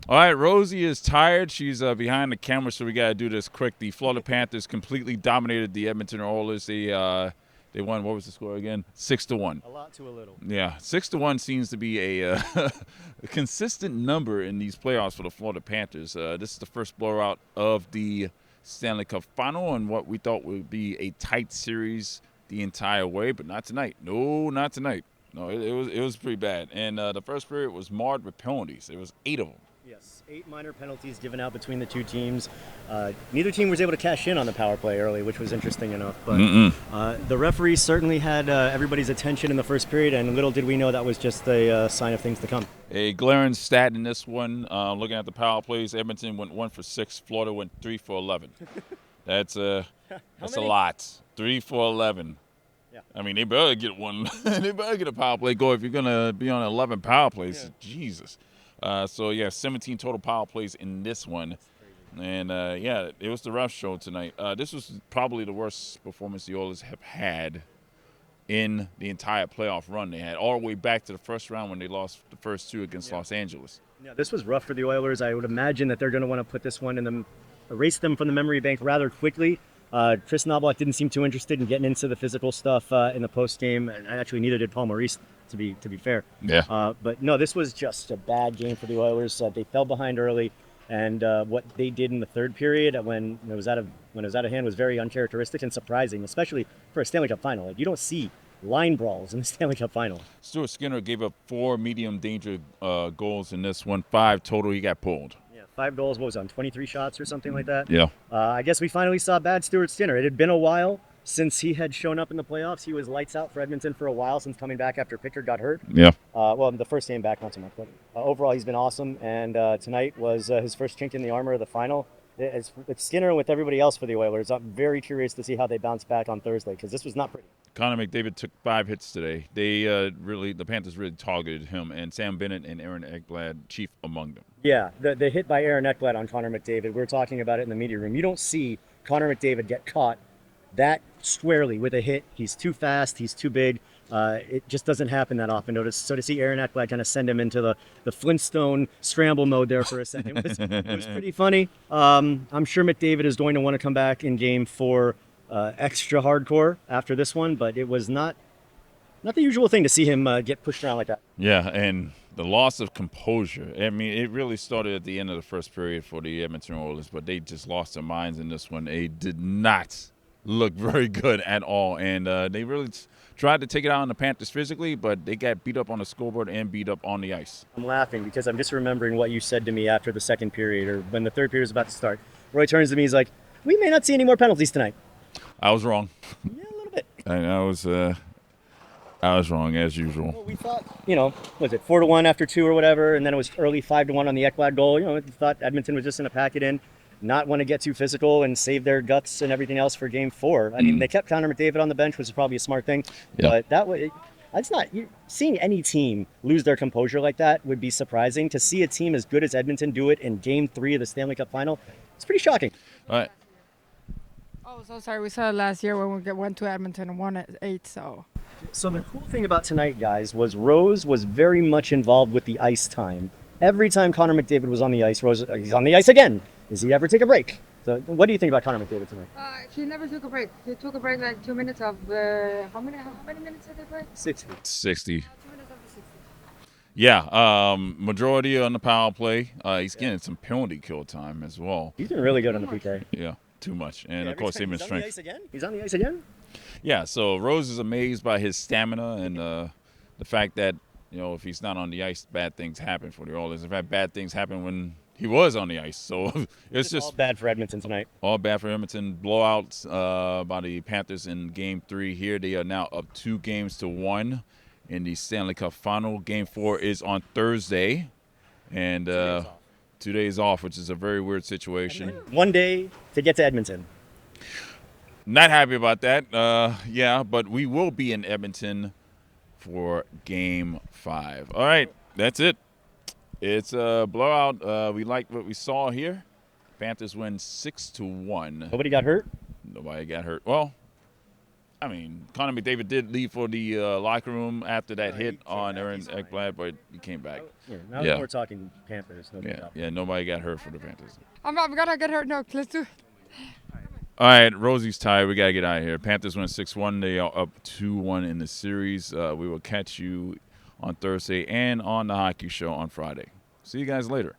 All right, Rosie is tired. She's behind the camera, so we got to do this quick. The Florida Panthers completely dominated the Edmonton Oilers. They won, what was the score again? 6-1. A lot to a little. Yeah, 6-1 seems to be a consistent number in these playoffs for the Florida Panthers. This is the first blowout of the Stanley Cup Final and what we thought would be a tight series the entire way, but not tonight. No, not tonight. No, it was pretty bad. And the first period was marred with penalties. There was 8 of them. Yes, 8 minor penalties given out between the two teams. Neither team was able to cash in on the power play early, which was interesting enough. But the referees certainly had everybody's attention in the first period, and little did we know that was just a sign of things to come. A glaring stat in this one, looking at the power plays, Edmonton went 1 for 6, Florida went 3 for 11. That's a lot. 3 for 11. Yeah. I mean, they better get one. They better get a power play go if you're going to be on 11 power plays. Yeah. Jesus. So, 17 total power plays in this one. And, it was the rough show tonight. This was probably the worst performance the Oilers have had in the entire playoff run they had, all the way back to the first round when they lost the first 2 against Los Angeles. Yeah, this was rough for the Oilers. I would imagine that they're going to want to put this one in the erase them from the memory bank rather quickly. Chris Knoblauch didn't seem too interested in getting into the physical stuff in the post game, and actually neither did Paul Maurice, to be fair. Yeah. But no, this was just a bad game for the Oilers. They fell behind early, and what they did in the third period when it was out of hand was very uncharacteristic and surprising, especially for a Stanley Cup final. Like, you don't see line brawls in the Stanley Cup final. Stuart Skinner gave up 4 medium danger goals in this one, 5 total. He got pulled. 5 goals, what was it, on 23 shots or something like that? Yeah. I guess we finally saw bad Stuart Skinner. It had been a while since he had shown up in the playoffs. He was lights out for Edmonton for a while since coming back after Pickard got hurt. Yeah. Well, the first game back, not so much. But overall, he's been awesome. And tonight was his first chink in the armor of the final. It's Skinner and with everybody else for the Oilers. I'm very curious to see how they bounce back on Thursday because this was not pretty. Connor McDavid took 5 hits today. The Panthers really targeted him, and Sam Bennett and Aaron Ekblad chief among them. Yeah, the hit by Aaron Ekblad on Connor McDavid, we were talking about it in the media room. You don't see Connor McDavid get caught that squarely with a hit. He's too fast, he's too big. It just doesn't happen that often. So to see Aaron Ekblad kind of send him into the Flintstone scramble mode there for a second was pretty funny. I'm sure McDavid is going to want to come back in game 4 extra hardcore after this one, but it was not the usual thing to see him get pushed around like that. Yeah, and the loss of composure. I mean, it really started at the end of the first period for the Edmonton Oilers, but they just lost their minds in this one. They did not look very good at all, and they really tried to take it out on the Panthers physically, but they got beat up on the scoreboard and beat up on the ice. I'm laughing because I'm just remembering what you said to me after the second period, or when the third period was about to start. Roy turns to me, he's like, "We may not see any more penalties tonight." I was wrong. Yeah, a little bit. I was wrong as usual. Well, we thought, was it 4-1 after 2 or whatever, and then it was early 5-1 on the Ekblad goal. We thought Edmonton was just going to pack it in, not want to get too physical and save their guts and everything else for game 4. I mean, they kept Connor McDavid on the bench, which is probably a smart thing. Yeah. But that way, it's not seeing any team lose their composure like that would be surprising. To see a team as good as Edmonton do it in game 3 of the Stanley Cup Final, it's pretty shocking. All right. Oh, so sorry. We saw it last year when we went to Edmonton and won at 8. So the cool thing about tonight, guys, was Rose was very much involved with the ice time. Every time Connor McDavid was on the ice, Rose, he's on the ice again. Does he ever take a break? So what do you think about Connor McDavid tonight? he never took a break. He took a break like 2 minutes of how many minutes did they play? 60. 60. 2 minutes of the 60. Yeah, majority on the power play. He's getting some penalty kill time as well. He's been really good on the PK. Yeah, too much. And, of course, they've been strength. He's on the ice again? Yeah, so Rose is amazed by his stamina and the fact that, if he's not on the ice, bad things happen for the Oilers. In fact, bad things happen when he was on the ice. So it's just all bad for Edmonton tonight. All bad for Edmonton. Blowouts by the Panthers in Game 3 here. They are now up 2-1 in the Stanley Cup Final. Game 4 is on Thursday. And 2 days off, which is a very weird situation. 1 day to get to Edmonton. Not happy about that. But we will be in Edmonton for Game 5. All right, that's it. It's a blowout. We like what we saw here. Panthers win 6-1. Nobody got hurt? Nobody got hurt. Well, I mean, Connor McDavid did leave for the locker room after that hit on Aaron Ekblad, but he came back. Now we're talking Panthers. Yeah, nobody got hurt for the Panthers. I'm gonna get hurt. No, let's do it. All right, Rosie's tired. We got to get out of here. Panthers win 6-1. They are up 2-1 in the series. We will catch you on Thursday and on the hockey show on Friday. See you guys later.